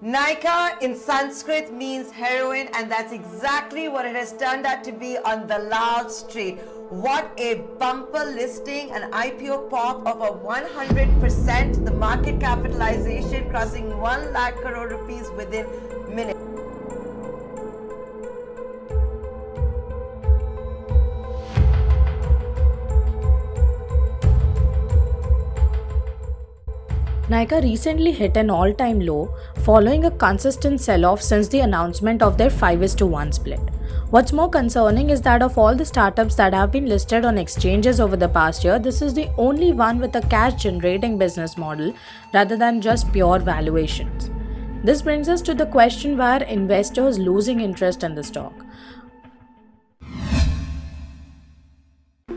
Nykaa in Sanskrit means heroine, and that's exactly what it has turned out to be on the Lal Street. What a bumper listing, an IPO pop of a 100%, the market capitalization crossing 1 lakh crore rupees within minutes. Nykaa recently hit an all-time low following a consistent sell-off since the announcement of their 5:1 split. What's more concerning is that of all the startups that have been listed on exchanges over the past year, this is the only one with a cash-generating business model rather than just pure valuations. This brings us to the question, why are investors losing interest in the stock?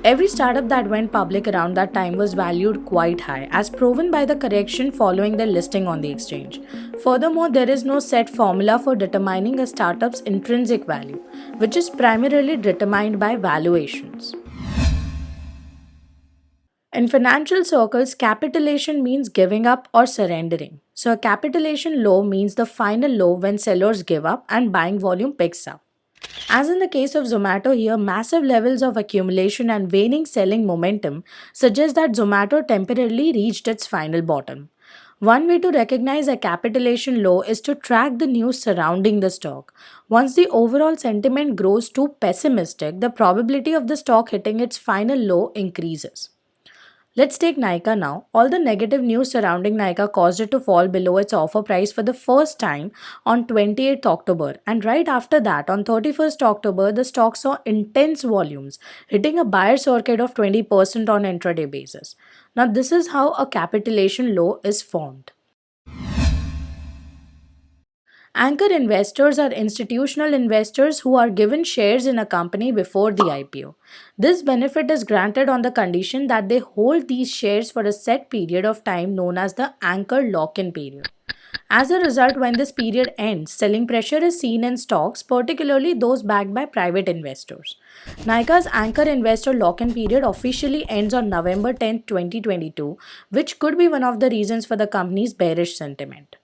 Every startup that went public around that time was valued quite high, as proven by the correction following their listing on the exchange. Furthermore, there is no set formula for determining a startup's intrinsic value, which is primarily determined by valuations. In financial circles, capitulation means giving up or surrendering. So, a capitulation low means the final low when sellers give up and buying volume picks up. As in the case of Zomato here, massive levels of accumulation and waning selling momentum suggest that Zomato temporarily reached its final bottom. One way to recognize a capitulation low is to track the news surrounding the stock. Once the overall sentiment grows too pessimistic, the probability of the stock hitting its final low increases. Let's take Nykaa now. All the negative news surrounding Nykaa caused it to fall below its offer price for the first time on 28th October, and right after that, on 31st October, the stock saw intense volumes, hitting a buyer circuit of 20% on intraday basis. Now, this is how a capitulation low is formed. Anchor investors are institutional investors who are given shares in a company before the IPO. This benefit is granted on the condition that they hold these shares for a set period of time known as the anchor lock-in period. As a result, when this period ends, selling pressure is seen in stocks, particularly those backed by private investors. Nykaa's anchor investor lock-in period officially ends on November 10, 2022, which could be one of the reasons for the company's bearish sentiment.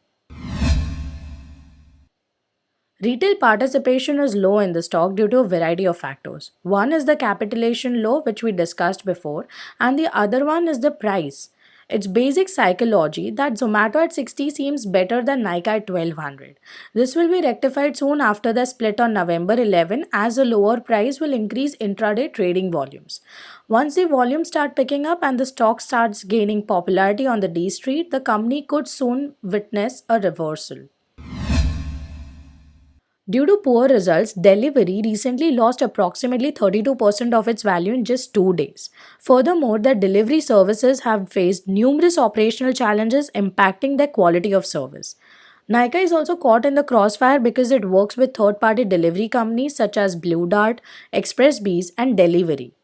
Retail participation is low in the stock due to a variety of factors. One is the capitulation low, which we discussed before, and the other one is the price. It's basic psychology that Zomato at 60 seems better than Nykaa at 1200. This will be rectified soon after the split on November 11, as a lower price will increase intraday trading volumes. Once the volumes start picking up and the stock starts gaining popularity on the D Street, the company could soon witness a reversal. Due to poor results, Delivery recently lost approximately 32% of its value in just 2 days. Furthermore, the delivery services have faced numerous operational challenges impacting their quality of service. Nykaa is also caught in the crossfire because it works with third-party delivery companies such as Blue Dart, ExpressBees, and Delivery.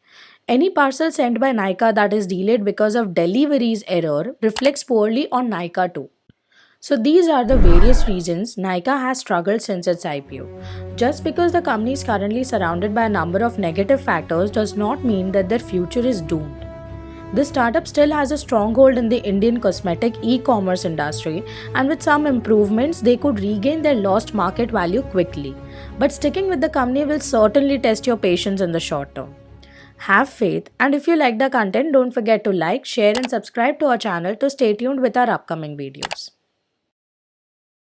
Any parcel sent by Nykaa that is delayed because of Delivery's error reflects poorly on Nykaa too. So these are the various reasons Nykaa has struggled since its IPO. Just because the company is currently surrounded by a number of negative factors does not mean that their future is doomed. This startup still has a stronghold in the Indian cosmetic e-commerce industry, and with some improvements, they could regain their lost market value quickly. But sticking with the company will certainly test your patience in the short term. Have faith, and if you like the content, don't forget to like, share and subscribe to our channel to stay tuned with our upcoming videos.